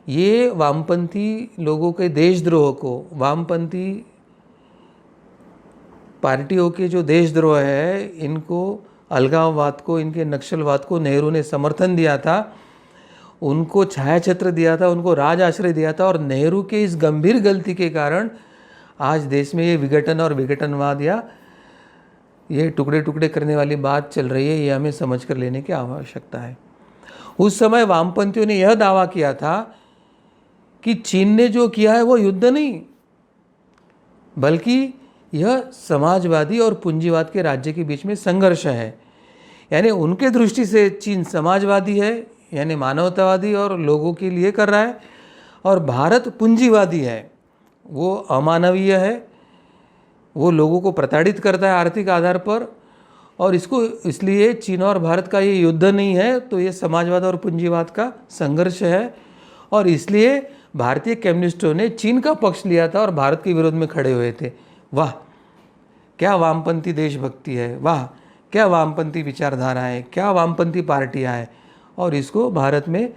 ये वामपंथी लोगों के देशद्रोह को, वामपंथी पार्टियों के जो देशद्रोह है, इनको, अलगाववाद को, इनके नक्सलवाद को नेहरू ने समर्थन दिया था, उनको छायाछत्र दिया था, उनको राज आश्रय दिया था। और नेहरू के इस गंभीर गलती के कारण आज देश में ये विघटन और विघटनवाद या ये टुकड़े टुकड़े करने वाली बात चल रही है, ये हमें समझ कर लेने की आवश्यकता है। उस समय वामपंथियों ने यह दावा किया था कि चीन ने जो किया है वो युद्ध नहीं, बल्कि यह समाजवादी और पूंजीवाद के राज्य के बीच में संघर्ष है। यानी उनके दृष्टि से चीन समाजवादी है, यानी मानवतावादी और लोगों के लिए कर रहा है, और भारत पूंजीवादी है, वो अमानवीय है, वो लोगों को प्रताड़ित करता है आर्थिक आधार पर। और इसको, इसलिए चीन और भारत का ये युद्ध नहीं है, तो ये समाजवाद और पूंजीवाद का संघर्ष है। और इसलिए भारतीय कम्युनिस्टों ने चीन का पक्ष लिया था और भारत के विरोध में खड़े हुए थे। वाह, क्या वामपंथी देशभक्ति है, वाह क्या वामपंथी विचारधारा है, क्या वामपंथी पार्टियां हैं। और इसको भारत में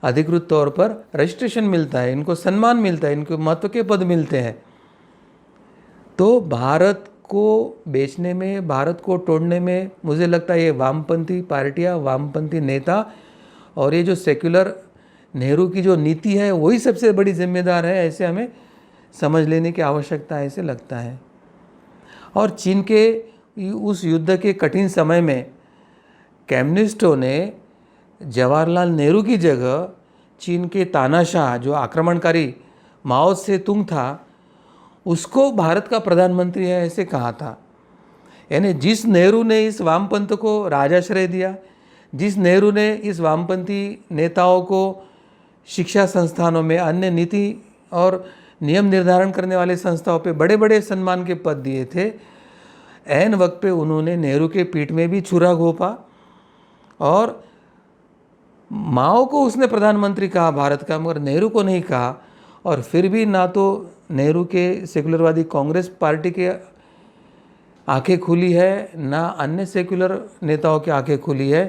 अधिकृत तौर पर रजिस्ट्रेशन मिलता है, इनको सम्मान मिलता है, इनको महत्व के पद मिलते हैं। तो भारत को बेचने में, भारत को तोड़ने में मुझे लगता है ये वामपंथी पार्टियां, वामपंथी नेता और ये जो सेक्युलर नेहरू की जो नीति है वही सबसे बड़ी जिम्मेदार है, ऐसे हमें समझ लेने की आवश्यकता है, ऐसे लगता है। और चीन के उस युद्ध के कठिन समय में कम्युनिस्टों ने जवाहरलाल नेहरू की जगह चीन के तानाशाह, जो आक्रमणकारी माओ से तुंग था, उसको भारत का प्रधानमंत्री है ऐसे कहा था। यानी जिस नेहरू ने इस वामपंथ को राजाश्रय दिया, जिस नेहरू ने इस वामपंथी नेताओं को शिक्षा संस्थानों में, अन्य नीति और नियम निर्धारण करने वाले संस्थाओं पे बड़े बड़े सम्मान के पद दिए थे, ऐन वक्त पे उन्होंने नेहरू के पीठ में भी छुरा घोंपा और माओ को उसने प्रधानमंत्री कहा भारत का, मगर नेहरू को नहीं कहा। और फिर भी ना तो नेहरू के सेकुलरवादी कांग्रेस पार्टी के आंखें खुली है, ना अन्य सेकुलर नेताओं की आंखें खुली है।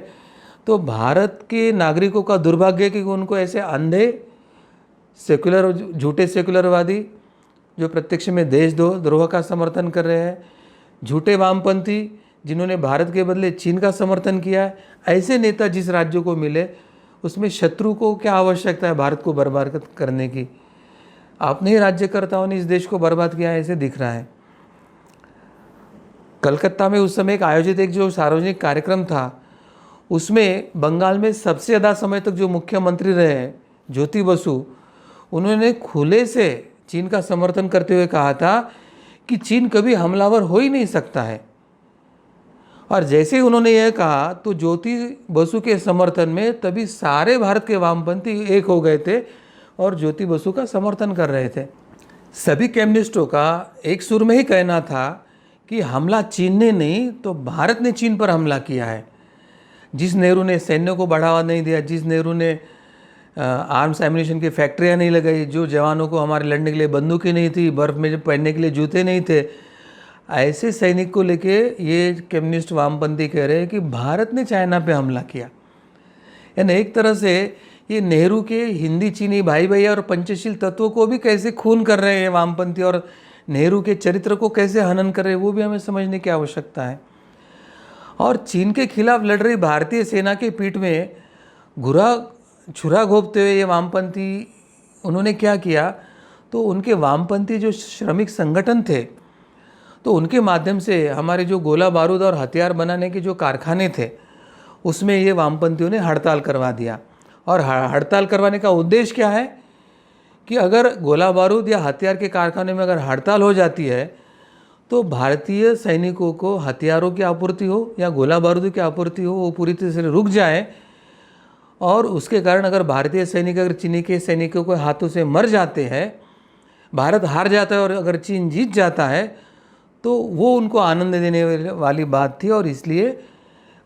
तो भारत के नागरिकों का दुर्भाग्य है कि उनको ऐसे अंधे सेकुलर, झूठे सेकुलरवादी जो प्रत्यक्ष में देशद्रोह का समर्थन कर रहे हैं, झूठे वामपंथी जिन्होंने भारत के बदले चीन का समर्थन किया है, ऐसे नेता जिस राज्य को मिले उसमें शत्रु को क्या आवश्यकता है भारत को बर्बाद करने की। अपने ही राज्यकर्ताओं ने इस देश को बर्बाद किया है, ऐसे दिख रहा है। कलकत्ता में उस समय एक आयोजित एक जो सार्वजनिक कार्यक्रम था, उसमें बंगाल में सबसे ज़्यादा समय तक जो मुख्यमंत्री रहे ज्योति बसु, उन्होंने खुले से चीन का समर्थन करते हुए कहा था कि चीन कभी हमलावर हो ही नहीं सकता है। और जैसे ही उन्होंने यह कहा तो ज्योति बसु के समर्थन में तभी सारे भारत के वामपंथी एक हो गए थे और ज्योति बसु का समर्थन कर रहे थे। सभी कम्युनिस्टों का एक सुर में ही कहना था कि हमला चीन ने नहीं तो भारत ने चीन पर हमला किया है। जिस नेहरू ने सैन्य को बढ़ावा नहीं दिया, जिस नेहरू ने आर्म्स एम्यूनिशन की फैक्ट्रियाँ नहीं लगाई, जो जवानों को हमारे लड़ने के लिए बंदूकें नहीं थी, बर्फ़ में पहनने के लिए जूते नहीं थे, ऐसे सैनिक को लेके ये कम्युनिस्ट वामपंथी कह रहे हैं कि भारत ने चाइना पे हमला किया। यानी एक तरह से ये नेहरू के हिंदी चीनी भाई भाई और पंचशील तत्वों को भी कैसे खून कर रहे हैं वामपंथी, और नेहरू के चरित्र को कैसे हनन कर रहे हैं वो भी हमें समझने की आवश्यकता है। और चीन के खिलाफ लड़ रही भारतीय सेना के पीठ में छुरा घोंपते हुए ये वामपंथी उन्होंने क्या किया, तो उनके वामपंथी जो श्रमिक संगठन थे तो उनके माध्यम से हमारे जो गोला बारूद और हथियार बनाने के जो कारखाने थे उसमें ये वामपंथियों ने हड़ताल करवा दिया। और हड़ताल करवाने का उद्देश्य क्या है कि अगर गोला बारूद या हथियार के कारखाने में अगर हड़ताल हो जाती है तो भारतीय सैनिकों को हथियारों की आपूर्ति हो या गोला बारूद की आपूर्ति हो वो पूरी तरह से रुक जाए, और उसके कारण अगर भारतीय सैनिक अगर चीनी के सैनिकों के हाथों से मर जाते हैं, भारत हार जाता है और अगर चीन जीत जाता है तो वो उनको आनंद देने वाली बात थी। और इसलिए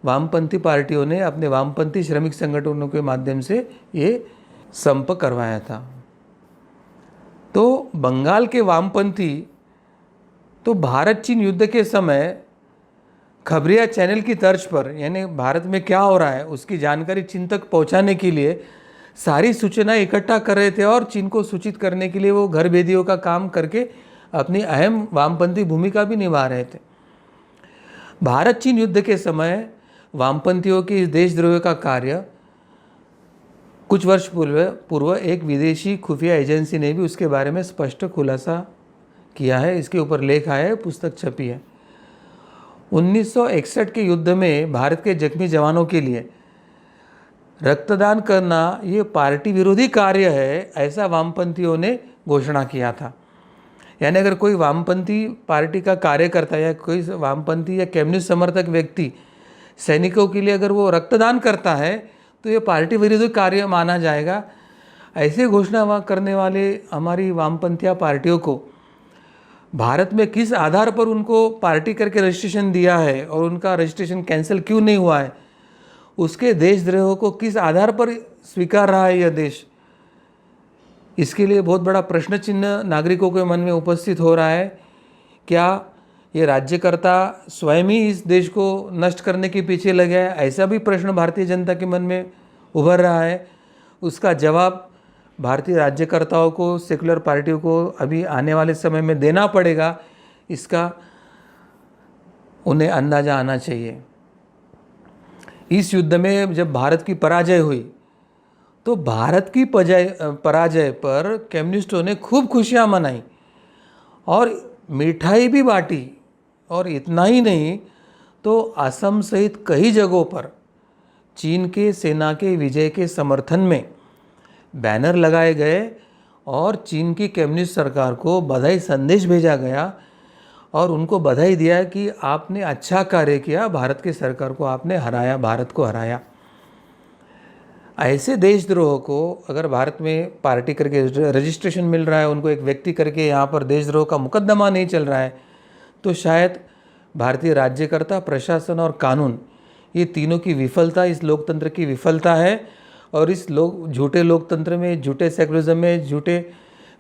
वामपंथी पार्टियों ने अपने वामपंथी श्रमिक संगठनों के माध्यम से ये संप करवाया था। तो बंगाल के वामपंथी तो भारत चीन युद्ध के समय खबरिया चैनल की तर्ज पर, यानी भारत में क्या हो रहा है उसकी जानकारी चीन तक पहुंचाने के लिए सारी सूचना इकट्ठा कर रहे थे, और चीन को सूचित करने के लिए वो घर भेदियों का काम करके अपनी अहम वामपंथी भूमिका भी निभा रहे थे। भारत चीन युद्ध के समय वामपंथियों के इस देशद्रोह का कार्य कुछ वर्ष पूर्व एक विदेशी खुफिया एजेंसी ने भी उसके बारे में स्पष्ट खुलासा किया है। इसके ऊपर लेख आया है, पुस्तक छपी है। 1961 के युद्ध में भारत के जख्मी जवानों के लिए रक्तदान करना ये पार्टी विरोधी कार्य है, ऐसा वामपंथियों ने घोषणा किया था। यानी अगर कोई वामपंथी पार्टी का कार्यकर्ता या कोई वामपंथी या कम्युनिस्ट समर्थक व्यक्ति सैनिकों के लिए अगर वो रक्तदान करता है तो ये पार्टी विरोधी कार्य माना जाएगा। ऐसे घोषणा करने वाले हमारी वामपंथी पार्टियों को भारत में किस आधार पर उनको पार्टी करके रजिस्ट्रेशन दिया है और उनका रजिस्ट्रेशन कैंसिल क्यों नहीं हुआ है, उसके देशद्रोह को किस आधार पर स्वीकार रहा है यह देश, इसके लिए बहुत बड़ा प्रश्न चिन्ह नागरिकों के मन में उपस्थित हो रहा है। क्या ये राज्यकर्ता स्वयं ही इस देश को नष्ट करने के पीछे लगे हैं, ऐसा भी प्रश्न भारतीय जनता के मन में उभर रहा है। उसका जवाब भारतीय राज्यकर्ताओं को, सेकुलर पार्टियों को अभी आने वाले समय में देना पड़ेगा, इसका उन्हें अंदाज़ा आना चाहिए। इस युद्ध में जब भारत की पराजय हुई तो भारत की पराजय पर कम्युनिस्टों ने खूब खुशियाँ मनाई और मिठाई भी बांटी, और इतना ही नहीं तो असम सहित कई जगहों पर चीन के सेना के विजय के समर्थन में बैनर लगाए गए और चीन की कम्युनिस्ट सरकार को बधाई संदेश भेजा गया और उनको बधाई दिया कि आपने अच्छा कार्य किया, भारत की सरकार को आपने हराया, भारत को हराया। ऐसे देशद्रोह को अगर भारत में पार्टी करके रजिस्ट्रेशन मिल रहा है, उनको एक व्यक्ति करके यहाँ पर देशद्रोह का मुकदमा नहीं चल रहा है, तो शायद भारतीय राज्यकर्ता, प्रशासन और कानून, ये तीनों की विफलता इस लोकतंत्र की विफलता है। और इस झूठे लोकतंत्र में, झूठे सेकुलरिज्म में, झूठे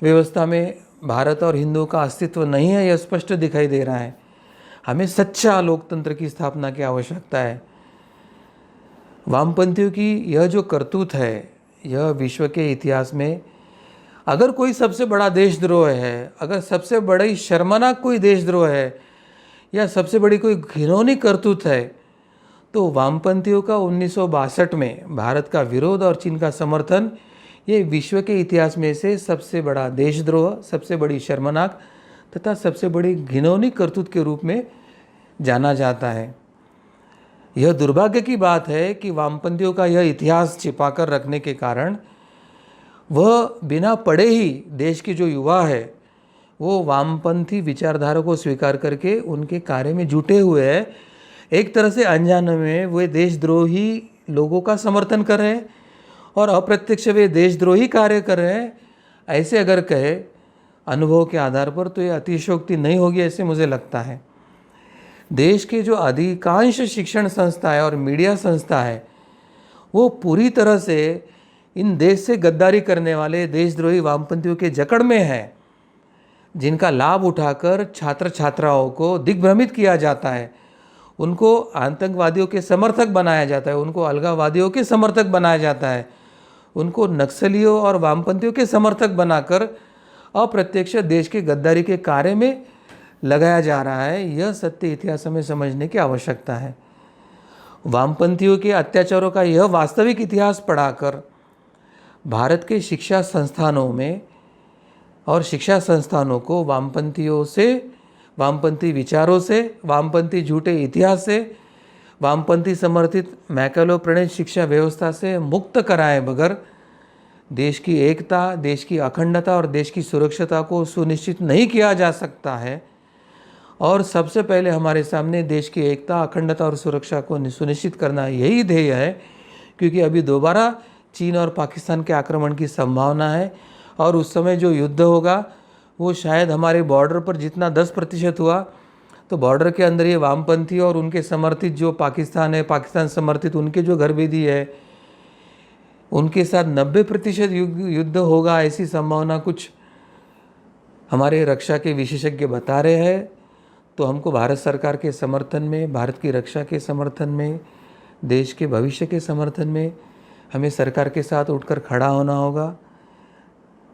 व्यवस्था में भारत और हिंदुओं का अस्तित्व नहीं है, यह स्पष्ट दिखाई दे रहा है। हमें सच्चा लोकतंत्र की स्थापना की आवश्यकता है। वामपंथियों की यह जो करतूत है, यह विश्व के इतिहास में अगर कोई सबसे बड़ा देशद्रोह है, अगर सबसे बड़ी शर्मनाक कोई देशद्रोह है या सबसे बड़ी कोई घिनौनी करतूत है, तो वामपंथियों का 1962 में भारत का विरोध और चीन का समर्थन, ये विश्व के इतिहास में से सबसे बड़ा देशद्रोह, सबसे बड़ी शर्मनाक तथा सबसे बड़ी घिनौनी करतूत के रूप में जाना जाता है। यह दुर्भाग्य की बात है कि वामपंथियों का यह इतिहास छिपाकर रखने के कारण वह बिना पढ़े ही देश के जो युवा है वो वामपंथी विचारधारा को स्वीकार करके उनके कार्य में जुटे हुए हैं। एक तरह से अनजाने में वे देशद्रोही लोगों का समर्थन कर रहे हैं और अप्रत्यक्ष वे देशद्रोही कार्य कर रहे हैं। ऐसे अगर कहे अनुभव के आधार पर तो ये अतिशयोक्ति नहीं होगी ऐसे मुझे लगता है। देश के जो अधिकांश शिक्षण संस्था है और मीडिया संस्था है वो पूरी तरह से इन देश से गद्दारी करने वाले देशद्रोही वामपंथियों के जकड़ में है, जिनका लाभ उठाकर छात्र छात्राओं को दिग्भ्रमित किया जाता है, उनको आतंकवादियों के समर्थक बनाया जाता है, उनको अलगाववादियों के समर्थक बनाया जाता है, उनको नक्सलियों और वामपंथियों के समर्थक बनाकर अप्रत्यक्ष देश के गद्दारी के कार्य में लगाया जा रहा है। यह सत्य इतिहास हमें समझने की आवश्यकता है। वामपंथियों के अत्याचारों का यह वास्तविक इतिहास पढ़ाकर भारत के शिक्षा संस्थानों में और शिक्षा संस्थानों को वामपंथियों से, वामपंथी विचारों से, वामपंथी झूठे इतिहास से, वामपंथी समर्थित मैकेलो प्रणीत शिक्षा व्यवस्था से मुक्त कराए बगैर देश की एकता, देश की अखंडता और देश की सुरक्षता को सुनिश्चित नहीं किया जा सकता है। और सबसे पहले हमारे सामने देश की एकता, अखंडता और सुरक्षा को सुनिश्चित करना यही ध्येय है, क्योंकि अभी दोबारा चीन और पाकिस्तान के आक्रमण की संभावना है और उस समय जो युद्ध होगा वो शायद हमारे बॉर्डर पर जितना 10% हुआ, तो बॉर्डर के अंदर ये वामपंथी और उनके समर्थित जो पाकिस्तान है, पाकिस्तान समर्थित उनके जो गतिविधि है, उनके साथ 90% युद्ध होगा, ऐसी संभावना कुछ हमारे रक्षा के विशेषज्ञ बता रहे हैं। तो हमको भारत सरकार के समर्थन में, भारत की रक्षा के समर्थन में, देश के भविष्य के समर्थन में हमें सरकार के साथ उठकर खड़ा होना होगा।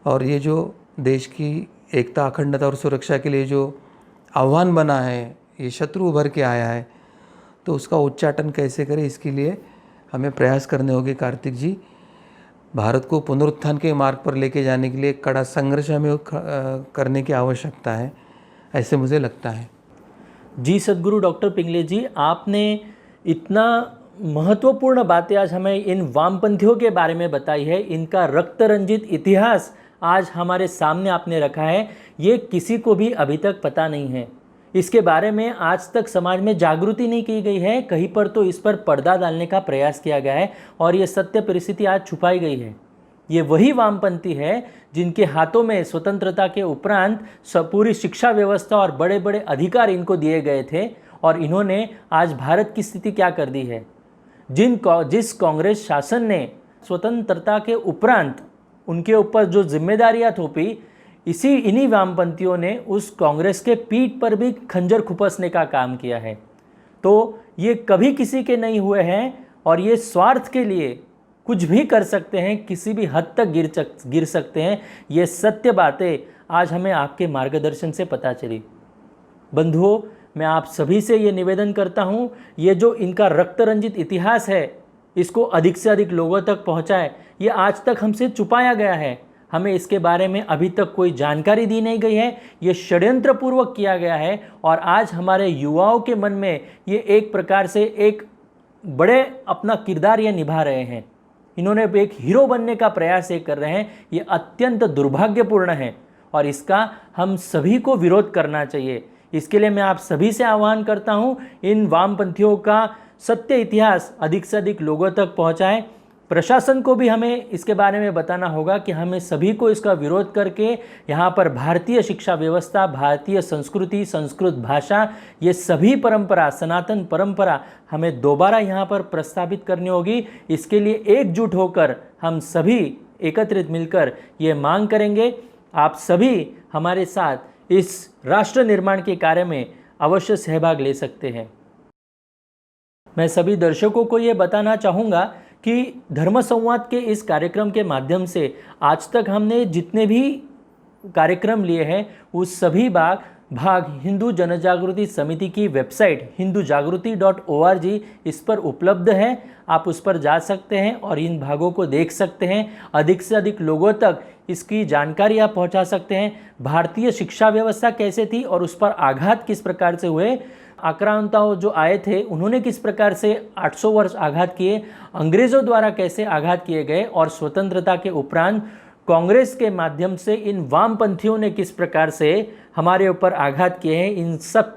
और ये जो देश की एकता, अखंडता और सुरक्षा के लिए जो आह्वान बना है, ये शत्रु उभर के आया है, तो उसका उच्चाटन कैसे करें, इसके लिए हमें प्रयास करने होंगे। कार्तिक जी, भारत को पुनरुत्थान के मार्ग पर लेके जाने के लिए कड़ा संघर्ष हमें करने की आवश्यकता है, ऐसे मुझे लगता है। जी सद्गुरु डॉक्टर पिंगले जी, आपने इतना महत्वपूर्ण बातें आज हमें इन वामपंथियों के बारे में बताई है। इनका रक्त रंजित इतिहास आज हमारे सामने आपने रखा है। ये किसी को भी अभी तक पता नहीं है। इसके बारे में आज तक समाज में जागृति नहीं की गई है। कहीं पर तो इस पर पर्दा डालने का प्रयास किया गया है और ये सत्य परिस्थिति आज छुपाई गई है। ये वही वामपंथी है जिनके हाथों में स्वतंत्रता के उपरांत पूरी शिक्षा व्यवस्था और बड़े बड़े अधिकार इनको दिए गए थे, और इन्होंने आज भारत की स्थिति क्या कर दी है। जिस कांग्रेस शासन ने स्वतंत्रता के उपरांत उनके ऊपर जो जिम्मेदारियां थोपी, इन्हीं वामपंथियों ने उस कांग्रेस के पीठ पर भी खंजर खुपसने का काम किया है। तो ये कभी किसी के नहीं हुए हैं और ये स्वार्थ के लिए कुछ भी कर सकते हैं, किसी भी हद तक गिर सकते हैं। ये सत्य बातें आज हमें आपके मार्गदर्शन से पता चली। बंधुओं, मैं आप सभी से ये निवेदन करता हूँ, ये जो इनका रक्त रंजित इतिहास है, इसको अधिक से अधिक लोगों तक पहुँचाएं। ये आज तक हमसे छुपाया गया है, हमें इसके बारे में अभी तक कोई जानकारी दी नहीं गई है। ये षड्यंत्रपूर्वक किया गया है और आज हमारे युवाओं के मन में ये एक प्रकार से एक बड़े अपना किरदार ये निभा रहे हैं। इन्होंने एक हीरो बनने का प्रयास ये कर रहे हैं। ये अत्यंत दुर्भाग्यपूर्ण है और इसका हम सभी को विरोध करना चाहिए। इसके लिए मैं आप सभी से आह्वान करता हूँ, इन वामपंथियों का सत्य इतिहास अधिक से अधिक लोगों तक पहुँचाएं। प्रशासन को भी हमें इसके बारे में बताना होगा कि हमें सभी को इसका विरोध करके यहाँ पर भारतीय शिक्षा व्यवस्था, भारतीय संस्कृति, संस्कृत भाषा, ये सभी परंपरा, सनातन परंपरा हमें दोबारा यहाँ पर प्रस्तावित करनी होगी। इसके लिए एकजुट होकर हम सभी एकत्रित मिलकर ये मांग करेंगे। आप सभी हमारे साथ इस राष्ट्र निर्माण के कार्य में अवश्य सहभाग ले सकते हैं। मैं सभी दर्शकों को ये बताना चाहूँगा कि धर्म संवाद के इस कार्यक्रम के माध्यम से आज तक हमने जितने भी कार्यक्रम लिए हैं, उस सभी भाग हिंदू जनजागृति समिति की वेबसाइट hindujagriti.org इस पर उपलब्ध है। आप उस पर जा सकते हैं और इन भागों को देख सकते हैं। अधिक से अधिक लोगों तक इसकी जानकारी आप पहुंचा सकते हैं। भारतीय शिक्षा व्यवस्था कैसे थी और उस पर आघात किस प्रकार से हुए, आक्रांता जो आए थे उन्होंने किस प्रकार से 800 वर्ष आघात किए, अंग्रेज़ों द्वारा कैसे आघात किए गए, और स्वतंत्रता के उपरांत कांग्रेस के माध्यम से इन वामपंथियों ने किस प्रकार से हमारे ऊपर आघात किए हैं,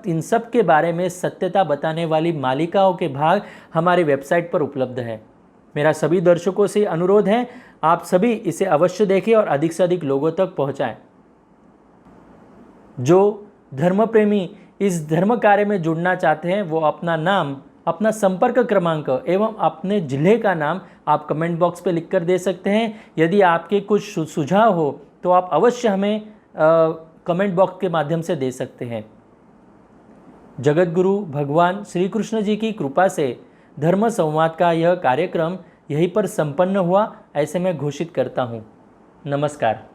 इन सब के बारे में सत्यता बताने वाली मालिकाओं के भाग हमारी वेबसाइट पर उपलब्ध है। मेरा सभी दर्शकों से अनुरोध है, आप सभी इसे अवश्य देखें और अधिक से अधिक लोगों तक पहुँचाएँ। जो धर्म प्रेमी इस धर्म कार्य में जुड़ना चाहते हैं वो अपना नाम, अपना संपर्क क्रमांक एवं अपने जिले का नाम आप कमेंट बॉक्स पे लिखकर दे सकते हैं। यदि आपके कुछ सुझाव हो तो आप अवश्य हमें कमेंट बॉक्स के माध्यम से दे सकते हैं। जगत गुरु भगवान श्री कृष्ण जी की कृपा से धर्म संवाद का यह कार्यक्रम यहीं पर संपन्न हुआ, ऐसे मैं घोषित करता हूँ। नमस्कार।